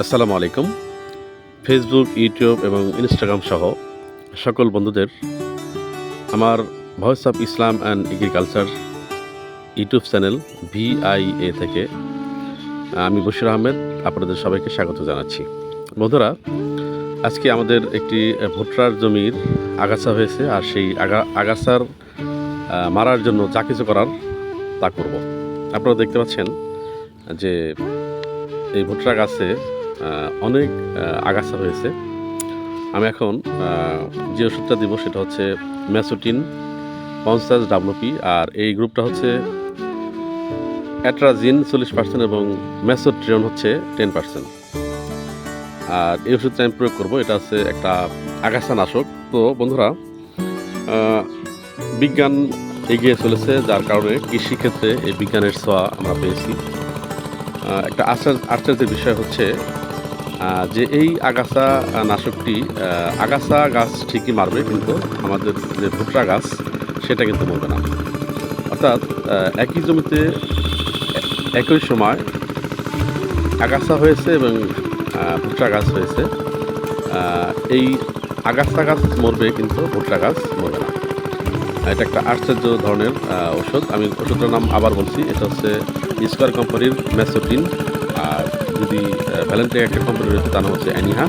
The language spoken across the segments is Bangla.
আসসালামু আলাইকুম। ফেসবুক, ইউটিউব এবং ইনস্টাগ্রাম সহ সকল বন্ধুদের আমার voice of Islam and agriculture YouTube channel VIA থেকে আমি বশির আহমেদ আপনাদের সবাইকে স্বাগত জানাচ্ছি। বন্ধুরা, আজকে আমাদের একটি ভুট্টার জমির আগাছা হয়েছে, আর সেই আগাছার মারার জন্য যা কিছু করার তা করব। আপনারা দেখতে পাচ্ছেন যে এই ভুট্টা গাছে অনেক আগাছা হয়েছে। আমি এখন যে ওষুধটা দিব সেটা হচ্ছে ম্যাসোটিন 50 WP, আর এই গ্রুপটা হচ্ছে অ্যাট্রাজিন 40% এবং ম্যাসোট্রিয়ন হচ্ছে 10%। আর এই ওষুধটা আমি প্রয়োগ করবো, এটা হচ্ছে একটা আগাছা নাশক। তো বন্ধুরা, বিজ্ঞান এগিয়ে চলেছে, যার কারণে কৃষিক্ষেত্রে এই বিজ্ঞানের ছোঁয়া আমরা পেয়েছি। একটা আশ্চর্যের বিষয় হচ্ছে যে এই আগাছা নাশকটি আগাছা গাছ ঠিকই মারবে, কিন্তু আমাদের যে ভুট্টা গাছ সেটা কিন্তু মরবে না। অর্থাৎ একই জমিতে একই সময় আগাছা হয়েছে এবং ভুট্টা গাছ হয়েছে। এই আগাছা গাছ মরবে কিন্তু ভুট্টা গাছ মরবে না। এটা একটা আশ্চর্য ধরনের ওষুধ। আমি ওষুধটার নাম আবার বলছি, এটা হচ্ছে স্কোয়ার কোম্পানির ম্যাসোটিন। আর যদি ভ্যালেন্টাইন একটা কোম্পানি রয়েছে তার নাম হচ্ছে অ্যানিহা।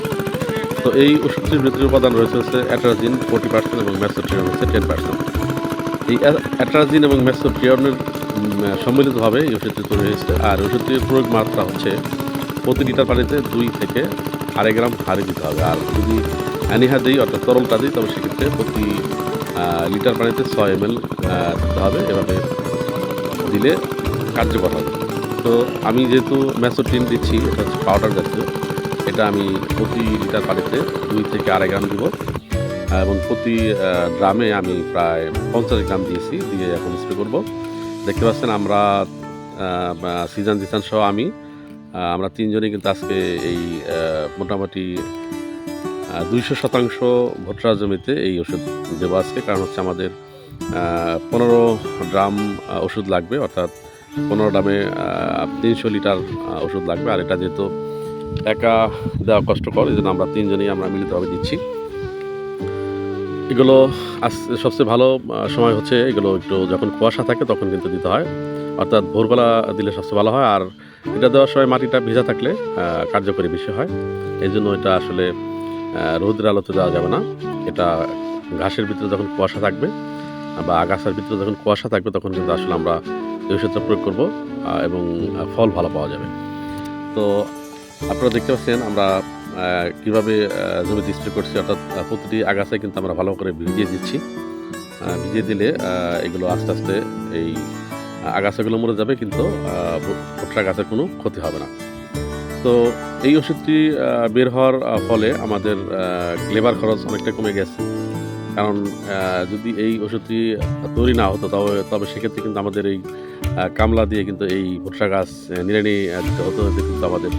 তো এই ওষুধটির ভিতরে উপাদান রয়েছে হচ্ছে অ্যাট্রাজিন 40% এবং ম্যাসোট্রিয়ন হচ্ছে 10%। এই অ্যাট্রাজিন এবং ম্যাসোট্রিয়নের সম্মিলিতভাবে এই ওষুধটি তৈরি হয়েছে। আর ওষুধটির প্রয়োগ মাত্রা হচ্ছে প্রতি লিটার পানিতে 2 থেকে 2.5 গ্রাম হারে দিতে হবে। আর যদি অ্যানিহা দিই, অর্থাৎ তরলটা দিই, তবে সেক্ষেত্রে প্রতি লিটার পানিতে 6 ml দিতে হবে। এভাবে দিলে কার্যকর হবে। তো আমি যেহেতু ম্যাসোটিন দিচ্ছি, এটা হচ্ছে পাউডার জাতীয়, এটা আমি প্রতি লিটার পানিতে 2 থেকে 2.5 গ্রাম দিব, এবং প্রতি ড্রামে আমি প্রায় 50 গ্রাম দিয়েছি, দিয়ে এখন স্প্রে করব। দেখতে পাচ্ছেন আমরা সিজান জিসান সহ আমরা তিনজনই কিন্তু আজকে এই মোটামুটি 200% ভুট্টা জমিতে এই ওষুধ দেবো আজকে। কারণ হচ্ছে আমাদের 15 ড্রাম ওষুধ লাগবে, অর্থাৎ 15 ড্রামে 300 লিটার ওষুধ লাগবে। আর এটা যেহেতু একা দেওয়া কষ্টকর, এই জন্য আমরা তিনজনই মিলিতভাবে দিচ্ছি। এগুলো সবচেয়ে ভালো সময় হচ্ছে এগুলো একটু যখন কুয়াশা থাকে তখন কিন্তু দিতে হয়, অর্থাৎ ভোরবেলা দিলে সবচেয়ে ভালো হয়। আর এটা দেওয়ার সময় মাটিটা ভেজা থাকলে কার্যকরী বেশি হয়। এই জন্য এটা আসলে রৌদ্রের আলোতে দেওয়া যাবে না। এটা ঘাসের ভিতরে যখন কুয়াশা থাকবে বা আগাছার ভিতরে যখন কুয়াশা থাকবে তখন কিন্তু আসলে আমরা এই ওষুধটা প্রয়োগ করব, এবং ফল ভালো পাওয়া যাবে। তো আপনারা দেখতে পাচ্ছেন আমরা কীভাবে জমিতে স্প্রে করছি, অর্থাৎ প্রতিটি আগাছায় কিন্তু আমরা ভালো করে ভিজিয়ে দিচ্ছি। ভিজিয়ে দিলে এগুলো আস্তে আস্তে এই আগাছাগুলো মরে যাবে, কিন্তু ভুট্টা গাছের কোনো ক্ষতি হবে না। তো এই ওষুধটি বের হওয়ার ফলে আমাদের লেবার খরচ অনেকটা কমে গেছে। কারণ যদি এই ওষুধটি তৈরি না হতো তবে সেক্ষেত্রে কিন্তু আমাদের এই কামলা দিয়ে কিন্তু এই ভুট্টা গাছ নিড়ানি দিতে হতো, এতে কিন্তু আমাদের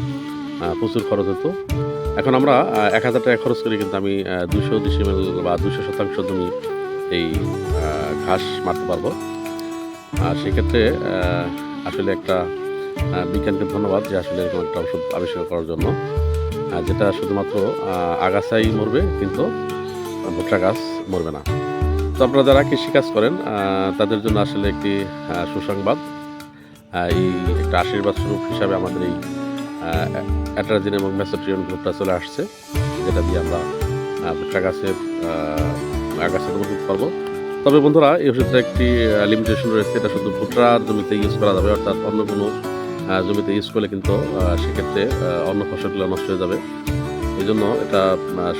প্রচুর খরচ হতো। এখন আমরা 1000 টাকা খরচ করে কিন্তু আমি 200 ml বা 200% জমি এই ঘাস মারতে পারবো। আর সেক্ষেত্রে আসলে একটা বিজ্ঞানকে ধন্যবাদ যে আসলে এরকম একটা ওষুধ আবিষ্কার করার জন্য, যেটা শুধুমাত্র আগাছাই মরবে কিন্তু ভুট্টা গাছ মরবে না। তো আপনারা যারা কৃষিকাজ করেন তাদের জন্য আসলে একটি সুসংবাদ। এই একটা আশীর্বাদ স্বরূপ হিসাবে আমাদের এই অ্যাট্রাজিন এবং ম্যাসোট্রিয়ন গ্রুপটা চলে আসছে, যেটা দিয়ে আমরা ভুট্টা গাছের আগাছা দমন করতে পারবো। তবে বন্ধুরা, এই ওষুধটা একটি লিমিটেশন রয়েছে। এটা শুধু ভুট্টার জমিতে ইউজ করা যাবে, অর্থাৎ অন্য কোনো জমিতে ইউজ করলে কিন্তু সেক্ষেত্রে অন্য ফসলগুলো নষ্ট হয়ে যাবে। এই জন্য এটা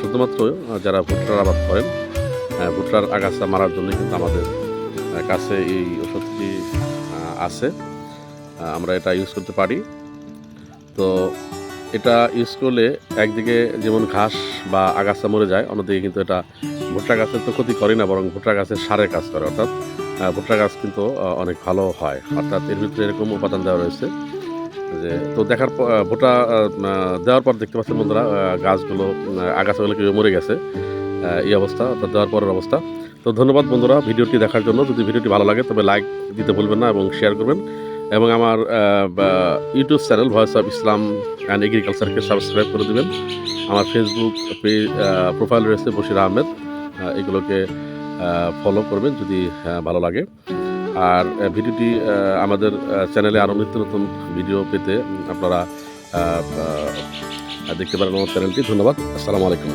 শুধুমাত্র যারা ভুট্টার আবাদ করেন ভুট্টার আগাছা মারার জন্য কিন্তু আমাদের কাছে এই ওষুধটি আছে, আমরা এটা ইউজ করতে পারি। তো এটা ইউজ করলে একদিকে যেমন ঘাস বা আগাছা মরে যায়, অন্যদিকে কিন্তু এটা ভুট্টা গাছের তো ক্ষতি করে না, বরং ভুট্টা গাছের সারের কাজ করে। অর্থাৎ ভুট্টা গাছ কিন্তু অনেক ভালো হয়। অর্থাৎ এর ভিতরে এরকম উপাদান দেওয়া রয়েছে যে, তো দেখার পর ভুট্টা দেওয়ার পর দেখতে পাচ্ছেন বন্ধুরা, গাছগুলো আগাছাগুলো কীভাবে মরে গেছে, এই অবস্থা, অর্থাৎ দেওয়ার পরের অবস্থা। তো ধন্যবাদ বন্ধুরা ভিডিওটি দেখার জন্য। যদি ভিডিওটি ভালো লাগে তবে লাইক দিতে ভুলবেন না এবং শেয়ার করবেন। এবং আমার YouTube channel voice of Islam and এগ্রিকালচারকে সাবস্ক্রাইব করে দেবেন। আমার ফেসবুক প্রোফাইল রয়েছে বশির আহমেদ, এগুলোকে ফলো করবেন যদি ভালো লাগে। আর ভিডিওটি আমাদের চ্যানেলে আরও নিত্য নতুন ভিডিও পেতে আপনারা দেখতে পারেন আমার চ্যানেলটি। ধন্যবাদ। আসসালামু আলাইকুম।